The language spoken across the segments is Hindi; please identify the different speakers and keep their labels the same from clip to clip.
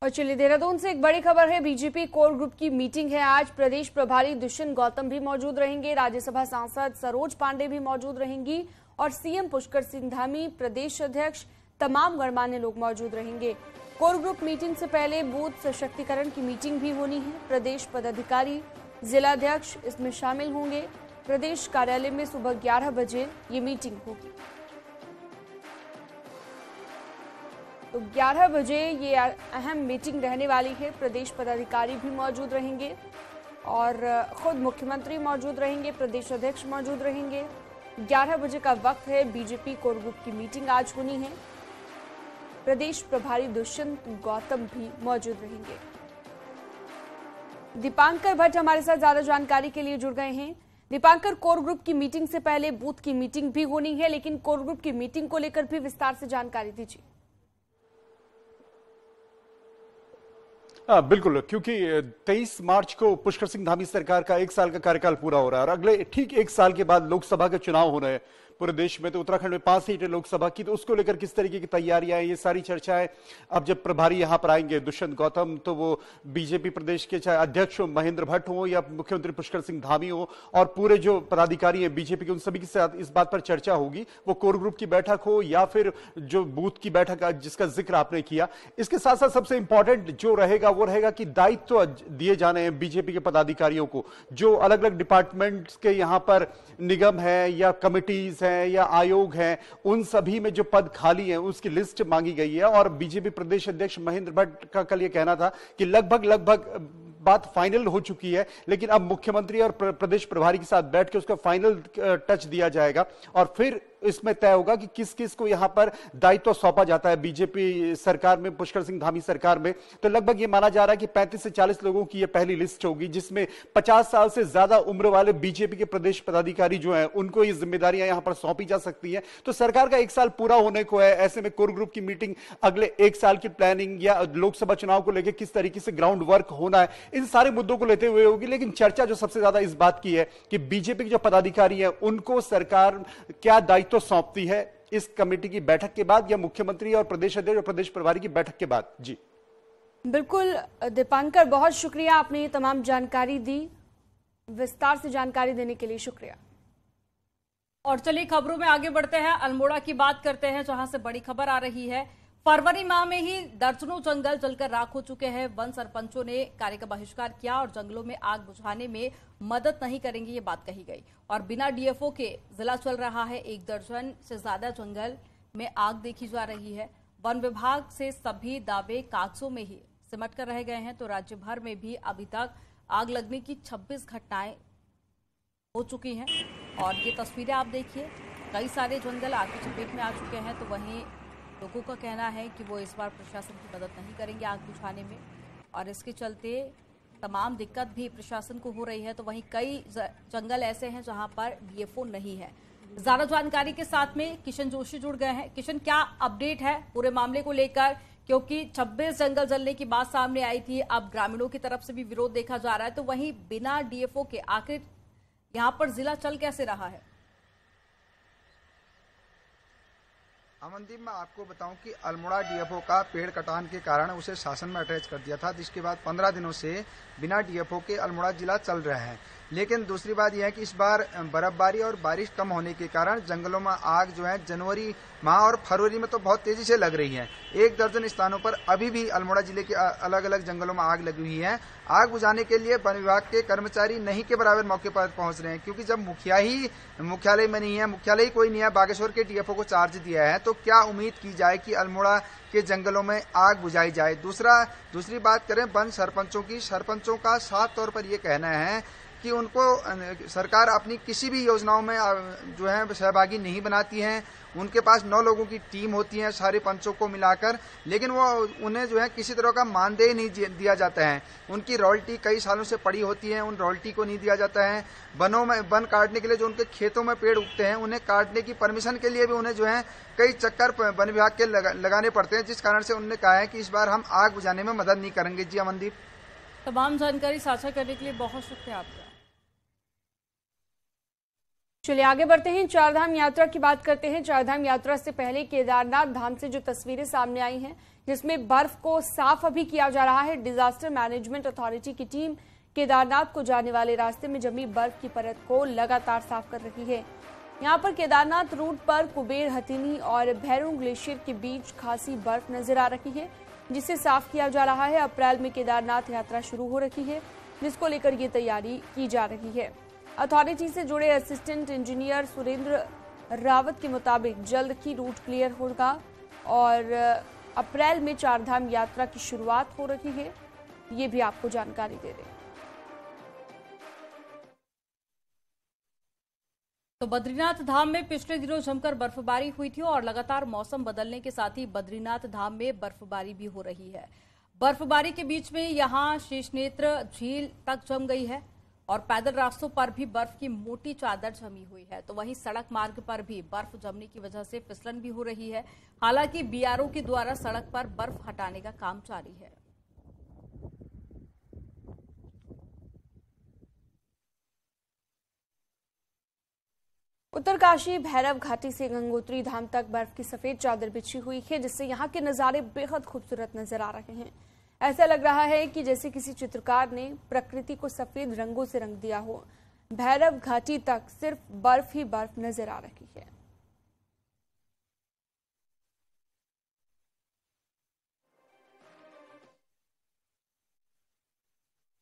Speaker 1: और चलिए देहरादून से एक बड़ी खबर है। बीजेपी कोर ग्रुप की मीटिंग है आज। प्रदेश प्रभारी दुष्यंत गौतम भी मौजूद रहेंगे, राज्यसभा सांसद सरोज पांडे भी मौजूद रहेंगी और सीएम पुष्कर सिंह धामी, प्रदेश अध्यक्ष, तमाम गणमान्य लोग मौजूद रहेंगे। कोर ग्रुप मीटिंग से पहले बूथ सशक्तिकरण की मीटिंग भी होनी है। प्रदेश पदाधिकारी, जिलाध्यक्ष इसमें शामिल होंगे। प्रदेश कार्यालय में सुबह 11 बजे ये मीटिंग होगी। तो 11 बजे ये अहम मीटिंग रहने वाली है। प्रदेश पदाधिकारी भी मौजूद रहेंगे और खुद मुख्यमंत्री मौजूद रहेंगे, प्रदेश अध्यक्ष मौजूद रहेंगे। 11 बजे का वक्त है। बीजेपी कोर ग्रुप की मीटिंग आज होनी है। प्रदेश प्रभारी दुष्यंत गौतम भी मौजूद रहेंगे। दीपांकर भट्ट हमारे साथ ज्यादा जानकारी के लिए जुड़ गए हैं। दीपांकर, कोर ग्रुप की मीटिंग से पहले बूथ की मीटिंग भी होनी है, लेकिन कोर ग्रुप की मीटिंग को लेकर भी विस्तार से जानकारी दीजिए।
Speaker 2: बिल्कुल, क्योंकि 23 मार्च को पुष्कर सिंह धामी सरकार का 1 साल का कार्यकाल पूरा हो रहा है और अगले ठीक 1 साल के बाद लोकसभा के चुनाव हो रहे हैं पूरे देश में। तो उत्तराखंड में 5 सीटें लोकसभा की, तो उसको लेकर किस तरीके की तैयारियां हैं, ये सारी चर्चाएं। अब जब प्रभारी यहां पर आएंगे दुष्यंत गौतम, तो वो बीजेपी प्रदेश के चाहे अध्यक्ष हो महेंद्र भट्ट हो या मुख्यमंत्री पुष्कर सिंह धामी हो और पूरे जो पदाधिकारी हैं बीजेपी के, उन सभी के साथ इस बात पर चर्चा होगी। वो कोर ग्रुप की बैठक हो या फिर जो बूथ की बैठक जिसका जिक्र आपने किया। इसके साथ साथ सबसे इंपॉर्टेंट जो रहेगा वो रहेगा कि दायित्व दिए जाने हैं बीजेपी के पदाधिकारियों को। जो अलग अलग डिपार्टमेंट के यहाँ पर निगम है या कमिटीज हैं या आयोग हैं, उन सभी में जो पद खाली हैं उसकी लिस्ट मांगी गई है। और बीजेपी प्रदेश अध्यक्ष महेंद्र भट्ट का कल ये कहना था कि लगभग बात फाइनल हो चुकी है, लेकिन अब मुख्यमंत्री और प्रदेश प्रभारी के साथ बैठ के उसका फाइनल टच दिया जाएगा और फिर इसमें तय होगा कि किस किस को यहां पर दायित्व सौंपा जाता है बीजेपी सरकार में, पुष्कर सिंह धामी सरकार में। तो लगभग ये माना जा रहा है कि 35 से 40 लोगों की यह पहली लिस्ट होगी, जिसमें 50 साल से ज्यादा उम्र वाले बीजेपी के प्रदेश पदाधिकारी जो हैं उनको ये जिम्मेदारियां यहां पर सौंपी जा सकती हैं। तो सरकार का 1 साल पूरा होने को है। ऐसे में कोर ग्रुप की मीटिंग अगले 1 साल की प्लानिंग या लोकसभा चुनाव को लेकर किस तरीके से ग्राउंड वर्क होना है, इन सारे मुद्दों को लेते हुए होगी। लेकिन चर्चा जो सबसे ज्यादा इस बात की है कि बीजेपी के जो पदाधिकारी हैं उनको सरकार क्या दायित्व सौंपती है इस कमेटी की बैठक के बाद या मुख्यमंत्री और प्रदेश अध्यक्ष और प्रदेश प्रभारी की बैठक के बाद। जी
Speaker 1: बिल्कुल दीपांकर, बहुत शुक्रिया, आपने ये तमाम जानकारी दी। विस्तार से जानकारी देने के लिए शुक्रिया।
Speaker 3: और चलिए खबरों में आगे बढ़ते हैं। अल्मोड़ा की बात करते हैं, जहां से बड़ी खबर आ रही है। फरवरी माह में ही दर्जनों जंगल जलकर राख हो चुके हैं। वन सरपंचों ने कार्य का बहिष्कार किया और जंगलों में आग बुझाने में मदद नहीं करेंगे, ये बात कही गई। और बिना डीएफओ के जिला चल रहा है। 1 दर्जन से ज्यादा जंगल में आग देखी जा रही है। वन विभाग से सभी दावे कागजों में ही सिमट कर रह गए हैं। तो राज्य भर में भी अभी तक आग लगने की 26 घटनाएं हो चुकी हैं। और ये तस्वीरें आप देखिए, कई सारे जंगल आग की चपेट में आ चुके हैं। तो वहीं लोगों का कहना है कि वो इस बार प्रशासन की मदद नहीं करेंगे आग बुझाने में और इसके चलते तमाम दिक्कत भी प्रशासन को हो रही है। तो वहीं कई जंगल ऐसे हैं जहां पर डीएफओ नहीं है। ज्यादा जानकारी के साथ में किशन जोशी जुड़ गए हैं। किशन, क्या अपडेट है पूरे मामले को लेकर, क्योंकि 26 जंगल जलने की बात सामने आई थी, अब ग्रामीणों की तरफ से भी विरोध देखा जा रहा है। तो वहीं बिना डीएफओ के आखिर यहाँ पर जिला चल कैसे रहा है?
Speaker 4: अमनदीप, मैं आपको बताऊं कि अल्मोड़ा डीएफओ का पेड़ कटान के कारण उसे शासन में अटैच कर दिया था, जिसके बाद 15 दिनों से बिना डीएफओ के अल्मोड़ा जिला चल रहा है। लेकिन दूसरी बात यह है कि इस बार बर्फबारी और बारिश कम होने के कारण जंगलों में आग जो है जनवरी माह और फरवरी में तो बहुत तेजी से लग रही है। 1 दर्जन स्थानों पर अभी भी अल्मोड़ा जिले के अलग अलग जंगलों में आग लगी हुई है। आग बुझाने के लिए वन विभाग के कर्मचारी नहीं के बराबर मौके पर पहुंच रहे हैं, क्योंकि जब मुख्यालय में नहीं है, मुख्यालय कोई नहीं है, बागेश्वर के डीएफओ को चार्ज दिया है, तो क्या उम्मीद की जाए कि अल्मोड़ा के जंगलों में आग बुझाई जाए। दूसरी बात करें वन सरपंचों की, सरपंचों का साफ तौर पर यह कहना है कि उनको सरकार अपनी किसी भी योजनाओं में जो है सहभागी नहीं बनाती है। उनके पास 9 लोगों की टीम होती है सारे पंचों को मिलाकर, लेकिन वो उन्हें जो है किसी तरह का मानदेय नहीं दिया जाता है। उनकी रॉयल्टी कई सालों से पड़ी होती है, उन रॉयल्टी को नहीं दिया जाता है। वनों में वन काटने के लिए जो उनके खेतों में पेड़ उगते हैं, उन्हें काटने की परमिशन के लिए भी उन्हें जो है कई चक्कर वन विभाग के लगाने पड़ते हैं, जिस कारण से उन्होंने कहा है कि इस बार हम आग बुझाने में मदद नहीं करेंगे। जी अमनदीप,
Speaker 3: तमाम जानकारी साझा करने के लिए बहुत शुक्रिया आपका।
Speaker 1: चलिए आगे बढ़ते हैं, चारधाम यात्रा की बात करते हैं। चारधाम यात्रा से पहले केदारनाथ धाम से जो तस्वीरें सामने आई हैं, जिसमें बर्फ को साफ अभी किया जा रहा है। डिजास्टर मैनेजमेंट अथॉरिटी की टीम केदारनाथ को जाने वाले रास्ते में जमी बर्फ की परत को लगातार साफ कर रही है। यहाँ पर केदारनाथ रूट पर कुबेर हथिनी और भैरों ग्लेशियर के बीच खासी बर्फ नजर आ रही है, जिसे साफ किया जा रहा है। अप्रैल में केदारनाथ यात्रा शुरू हो रही है, जिसको लेकर ये तैयारी की जा रही है। अथॉरिटी से जुड़े असिस्टेंट इंजीनियर सुरेंद्र रावत के मुताबिक जल्द ही रूट क्लियर होगा और अप्रैल में चारधाम यात्रा की शुरुआत हो रही है, ये भी आपको जानकारी दे रहे हैं।
Speaker 3: तो बद्रीनाथ धाम में पिछले दिनों जमकर बर्फबारी हुई थी और लगातार मौसम बदलने के साथ ही बद्रीनाथ धाम में बर्फबारी भी हो रही है। बर्फबारी के बीच में यहां शेषनेत्र झील तक जम गई है और पैदल रास्तों पर भी बर्फ की मोटी चादर जमी हुई है। तो वहीं सड़क मार्ग पर भी बर्फ जमने की वजह से फिसलन भी हो रही है। हालांकि बीआरओ के द्वारा सड़क पर बर्फ हटाने का काम जारी है।
Speaker 1: उत्तरकाशी भैरव घाटी से गंगोत्री धाम तक बर्फ की सफेद चादर बिछी हुई है, जिससे यहाँ के नजारे बेहद खूबसूरत नजर आ रहे हैं। ऐसा लग रहा है कि जैसे किसी चित्रकार ने प्रकृति को सफेद रंगों से रंग दिया हो। भैरव घाटी तक सिर्फ बर्फ ही बर्फ नजर आ रही है।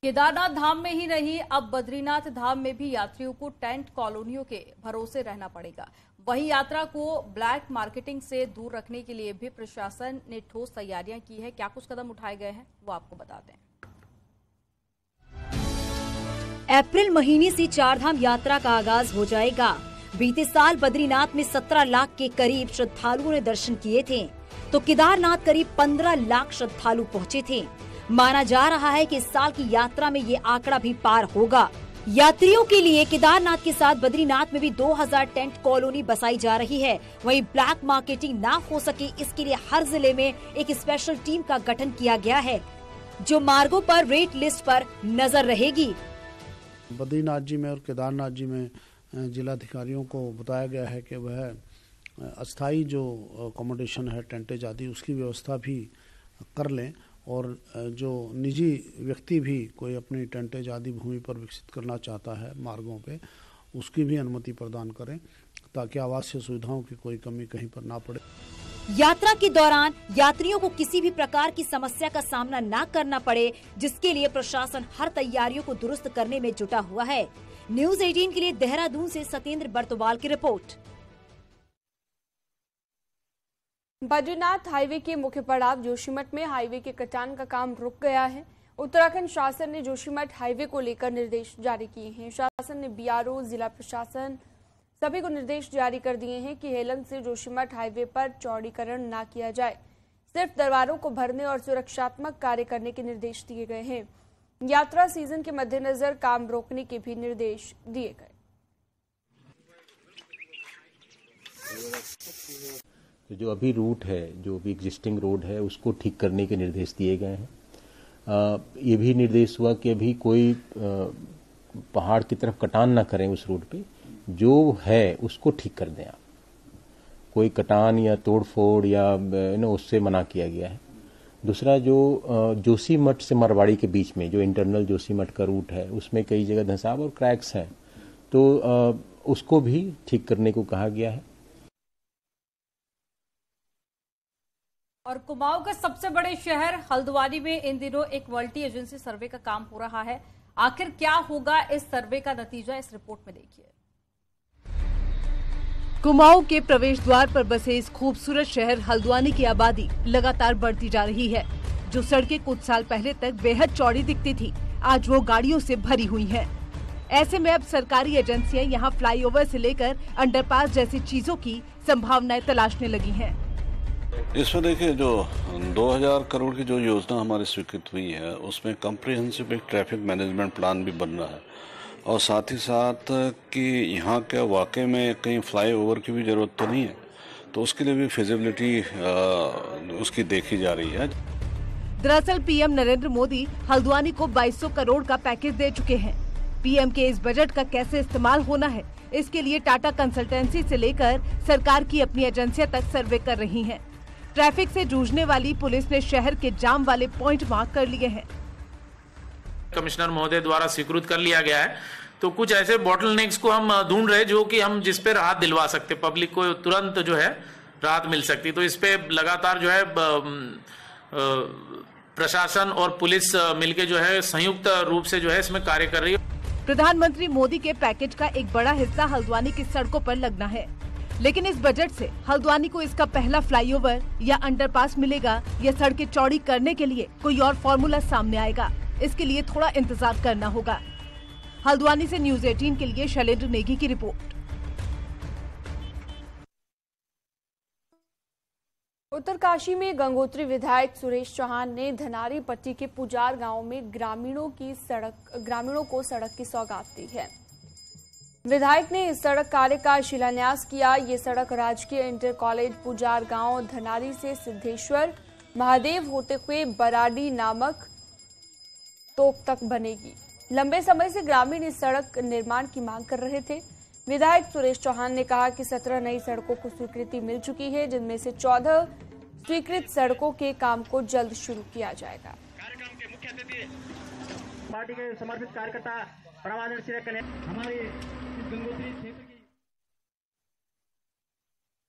Speaker 3: केदारनाथ धाम में ही नहीं, अब बद्रीनाथ धाम में भी यात्रियों को टेंट कॉलोनियों के भरोसे रहना पड़ेगा। वहीं यात्रा को ब्लैक मार्केटिंग से दूर रखने के लिए भी प्रशासन ने ठोस तैयारियां की है। क्या कुछ कदम उठाए गए हैं वो आपको बताते हैं।
Speaker 5: अप्रैल महीने से चारधाम यात्रा का आगाज हो जाएगा। बीते साल बद्रीनाथ में 17 लाख के करीब श्रद्धालुओं ने दर्शन किए थे, तो केदारनाथ करीब 15 लाख श्रद्धालु पहुँचे थे। माना जा रहा है कि इस साल की यात्रा में ये आंकड़ा भी पार होगा। यात्रियों के लिए केदारनाथ के साथ बद्रीनाथ में भी 2000 टेंट कॉलोनी बसाई जा रही है। वहीं ब्लैक मार्केटिंग ना हो सके, इसके लिए हर जिले में एक स्पेशल टीम का गठन किया गया है, जो मार्गों पर रेट लिस्ट पर नजर रहेगी।
Speaker 6: बद्रीनाथ जी में और केदारनाथ जी में जिलाधिकारियों को बताया गया है कि वह अस्थायी जो अकोमोडेशन है, टेंटेज आदि, उसकी व्यवस्था भी कर लें और जो निजी व्यक्ति भी कोई अपनी टेंटेज आदि भूमि पर विकसित करना चाहता है मार्गों पे, उसकी भी अनुमति प्रदान करें, ताकि आवासीय सुविधाओं की कोई कमी कहीं पर ना पड़े।
Speaker 5: यात्रा के दौरान यात्रियों को किसी भी प्रकार की समस्या का सामना न करना पड़े, जिसके लिए प्रशासन हर तैयारियों को दुरुस्त करने में जुटा हुआ है। न्यूज़ 18 के लिए देहरादून से सत्येंद्र बर्तवाल की रिपोर्ट।
Speaker 1: बद्रीनाथ हाईवे के मुख्य पड़ाव जोशीमठ में हाईवे के कटान का काम रुक गया है। उत्तराखंड शासन ने जोशीमठ हाईवे को लेकर निर्देश जारी किए हैं। शासन ने बीआरओ, जिला प्रशासन सभी को निर्देश जारी कर दिए हैं कि हेलन से जोशीमठ हाईवे पर चौड़ीकरण न किया जाए। सिर्फ दरबारों को भरने और सुरक्षात्मक कार्य करने के निर्देश दिए गए हैं। यात्रा सीजन के मद्देनजर काम रोकने के भी निर्देश दिए गए।
Speaker 7: तो जो अभी रूट है, जो भी एग्जिस्टिंग रोड है, उसको ठीक करने के निर्देश दिए गए हैं। ये भी निर्देश हुआ कि अभी कोई पहाड़ की तरफ कटान ना करें उस रोड पे, जो है उसको ठीक कर दें आप। कोई कटान या तोड़फोड़ या उससे मना किया गया है। दूसरा, जो जोशीमठ से मरवाड़ी के बीच में जो इंटरनल जोशीमठ का रूट है, उसमें कई जगह धंसाव और क्रैक्स हैं, तो उसको भी ठीक करने को कहा गया है।
Speaker 3: और कुमाऊं के सबसे बड़े शहर हल्द्वानी में इन दिनों एक मल्टी एजेंसी सर्वे का काम हो रहा है। आखिर क्या होगा इस सर्वे का नतीजा, इस रिपोर्ट में देखिए।
Speaker 8: कुमाऊं के प्रवेश द्वार पर बसे इस खूबसूरत शहर हल्द्वानी की आबादी लगातार बढ़ती जा रही है। जो सड़कें कुछ साल पहले तक बेहद चौड़ी दिखती थी, आज वो गाड़ियों से भरी हुई हैं। ऐसे में अब सरकारी एजेंसियां यहां फ्लाईओवर से लेकर अंडरपास जैसी चीजों की संभावनाएं तलाशने लगी हैं।
Speaker 9: इसमें देखिए, जो 2000 करोड़ की जो योजना हमारी स्वीकृत हुई है, उसमें कम्प्रिहेंसिव एक ट्रैफिक मैनेजमेंट प्लान भी बन रहा है, और साथ ही साथ कि यहाँ क्या वाकई में कहीं फ्लाईओवर की भी जरूरत तो नहीं है, तो उसके लिए भी फिजिबिलिटी उसकी देखी जा रही है।
Speaker 8: दरअसल पीएम नरेंद्र मोदी हल्द्वानी को 2200 करोड़ का पैकेज दे चुके हैं। पीएम के इस बजट का कैसे इस्तेमाल होना है, इसके लिए टाटा कंसल्टेंसी से लेकर सरकार की अपनी एजेंसियां तक सर्वे कर रही हैं। ट्रैफिक से जूझने वाली पुलिस ने शहर के जाम वाले पॉइंट मार्क कर लिए हैं।
Speaker 10: कमिश्नर महोदय द्वारा स्वीकृत कर लिया गया है, तो कुछ ऐसे बॉटलनेक्स को हम ढूंढ रहे जो कि हम जिस पे राहत दिलवा सकते, पब्लिक को तुरंत जो है राहत मिल सकती। तो इस पे लगातार जो है प्रशासन और पुलिस मिलके जो है संयुक्त रूप से जो है इसमें कार्य कर रही है।
Speaker 8: प्रधानमंत्री मोदी के पैकेज का एक बड़ा हिस्सा हल्द्वानी की सड़कों पर लगना है, लेकिन इस बजट से हल्द्वानी को इसका पहला फ्लाईओवर या अंडरपास मिलेगा या सड़कें चौड़ी करने के लिए कोई और फॉर्मूला सामने आएगा, इसके लिए थोड़ा इंतजार करना होगा। हल्द्वानी से न्यूज 18 के लिए शैलेंद्र नेगी की रिपोर्ट।
Speaker 1: उत्तरकाशी में गंगोत्री विधायक सुरेश चौहान ने धनारी पट्टी के पुजार गांव में ग्रामीणों को सड़क की सौगात दी है। विधायक ने इस सड़क कार्य का शिलान्यास किया। ये सड़क राजकीय इंटर कॉलेज पुजार गांव धनारी से सिद्धेश्वर महादेव होते हुए बराडी नामक तोक तक बनेगी। लंबे समय से ग्रामीण इस सड़क निर्माण की मांग कर रहे थे। विधायक सुरेश चौहान ने कहा कि 17 नई सड़कों को स्वीकृति मिल चुकी है, जिनमें से 14 स्वीकृत सड़कों के काम को जल्द शुरू किया जाएगा।
Speaker 11: कार्यक्रम के मुख्य अतिथि पार्टी के समर्पित कार्यकर्ता प्रवादन सिंह ने हमारे गंगोत्री क्षेत्र की।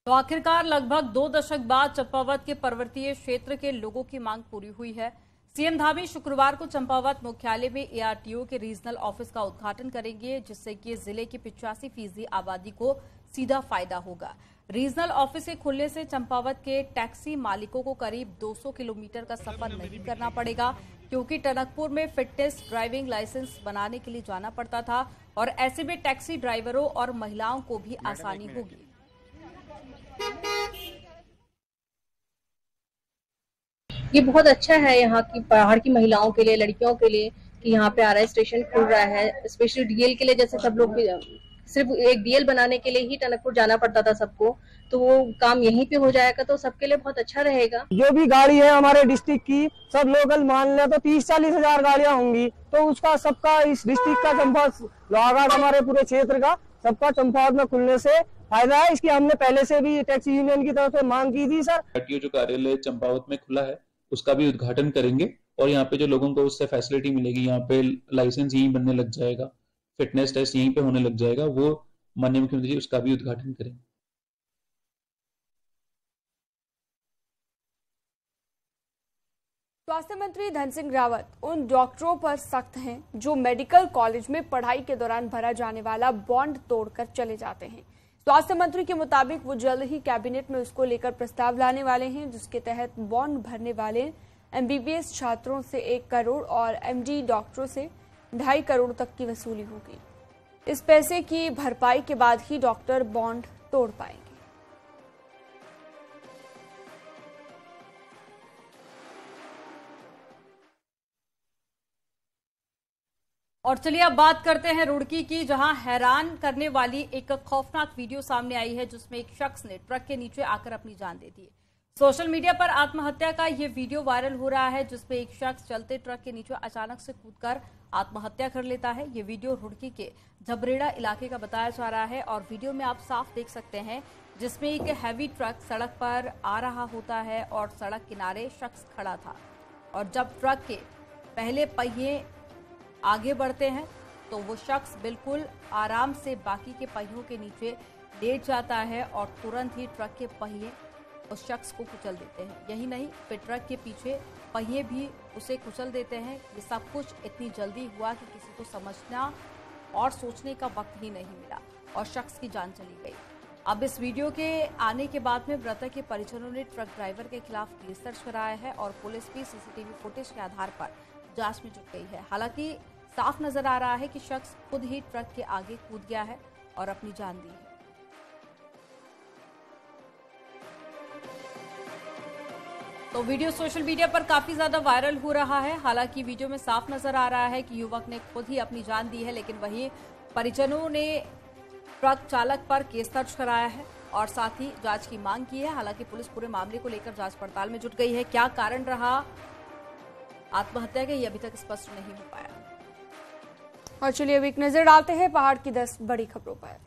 Speaker 3: तो आखिरकार लगभग 2 दशक बाद चंपावत के पर्वतीय क्षेत्र के लोगों की मांग पूरी हुई है। सीएम धामी शुक्रवार को चंपावत मुख्यालय में एआरटीओ के रीजनल ऑफिस का उद्घाटन करेंगे, जिससे कि जिले की 85% आबादी को सीधा फायदा होगा। रीजनल ऑफिस के खुलने से चंपावत के टैक्सी मालिकों को करीब 200 किलोमीटर का सफर नहीं करना पड़ेगा, क्योंकि टनकपुर में फिटनेस ड्राइविंग लाइसेंस बनाने के लिए जाना पड़ता था और ऐसे में टैक्सी ड्राइवरों और महिलाओं को भी आसानी होगी।
Speaker 12: ये बहुत अच्छा है यहाँ की पहाड़ की महिलाओं के लिए, लड़कियों के लिए कि यहाँ पे आरआई स्टेशन खुल रहा है, स्पेशली डीएल के लिए। जैसे सब लोग सिर्फ एक डीएल बनाने के लिए ही टनकपुर जाना पड़ता था सबको, तो वो काम यहीं पे हो जाएगा तो सबके लिए बहुत अच्छा रहेगा।
Speaker 13: जो भी गाड़ी है हमारे डिस्ट्रिक्ट की, सब लोकल मान ले तो 30-40 हजार गाड़ियाँ होंगी, तो उसका सबका इस डिस्ट्रिक्ट का चंपावत लोहाघाट हमारे पूरे क्षेत्र का सबका चंपावत में खुलने से फायदा है। इसकी हमने पहले से भी टैक्सी यूनियन की तरफ से मांग की थी। सर
Speaker 14: आरटीओ जो कार्यालय चंपावत में खुला है उसका भी उद्घाटन करेंगे और यहाँ पे जो लोगों को उससे फैसिलिटी मिलेगी, यहाँ पे लाइसेंस यहीं बनने लग जाएगा, फिटनेस टेस्ट यहीं पे होने लग जाएगा, वो माननीय मुख्यमंत्री जी उसका भी उद्घाटन करेंगे।
Speaker 1: स्वास्थ्य मंत्री धन सिंह रावत उन डॉक्टरों पर सख्त हैं जो मेडिकल कॉलेज में पढ़ाई के दौरान भरा जाने वाला बॉन्ड तोड़कर चले जाते हैं। स्वास्थ्य मंत्री के मुताबिक वो जल्द ही कैबिनेट में उसको लेकर प्रस्ताव लाने वाले हैं, जिसके तहत बॉन्ड भरने वाले एमबीबीएस छात्रों से 1 करोड़ और एमडी डॉक्टरों से 2.5 करोड़ तक की वसूली होगी। इस पैसे की भरपाई के बाद ही डॉक्टर बॉन्ड तोड़ पाएंगे।
Speaker 3: और चलिए अब बात करते हैं रुड़की की, जहां हैरान करने वाली एक खौफनाक वीडियो सामने आई है, जिसमें एक शख्स ने ट्रक के नीचे आकर अपनी जान दे दी। सोशल मीडिया पर आत्महत्या का यह वीडियो वायरल हो रहा है, जिसमें एक शख्स चलते ट्रक के नीचे अचानक से कूदकर आत्महत्या कर लेता है। ये वीडियो रुड़की के झबरेड़ा इलाके का बताया जा रहा है और वीडियो में आप साफ देख सकते हैं, जिसमें एक हैवी ट्रक सड़क पर आ रहा होता है और सड़क किनारे शख्स खड़ा था, और जब ट्रक के पहले पहिए आगे बढ़ते हैं तो वो शख्स बिल्कुल आराम से बाकी के पहियों के नीचे लेट जाता है और तुरंत ही ट्रक के पहिए उस शख्स को कुचल देते हैं। यही नहीं, फिर ट्रक के पीछे पहिए भी उसे कुचल देते हैं। ये सब कुछ इतनी जल्दी हुआ कि किसी को समझना और सोचने का वक्त ही नहीं मिला और शख्स की जान चली गई। अब इस वीडियो के आने के बाद में मृतक के परिजनों ने ट्रक ड्राइवर के खिलाफ केस दर्ज कराया है और पुलिस भी सीसीटीवी फुटेज के आधार पर जांच में जुट गई है। हालांकि साफ नजर आ रहा है कि शख्स खुद ही ट्रक के आगे कूद गया है और अपनी जान दी है। तो वीडियो सोशल मीडिया पर काफी ज्यादा वायरल हो रहा है। हालांकि वीडियो में साफ नजर आ रहा है कि युवक ने खुद ही अपनी जान दी है, लेकिन वहीं परिजनों ने ट्रक चालक पर केस दर्ज कराया है और साथ ही जांच की मांग की है। हालांकि पुलिस पूरे मामले को लेकर जांच पड़ताल में जुट गई है। क्या कारण रहा आत्महत्या का, ये अभी तक स्पष्ट नहीं हो पाया।
Speaker 1: और चलिए अब एक नजर डालते हैं पहाड़ की 10 बड़ी खबरों पर।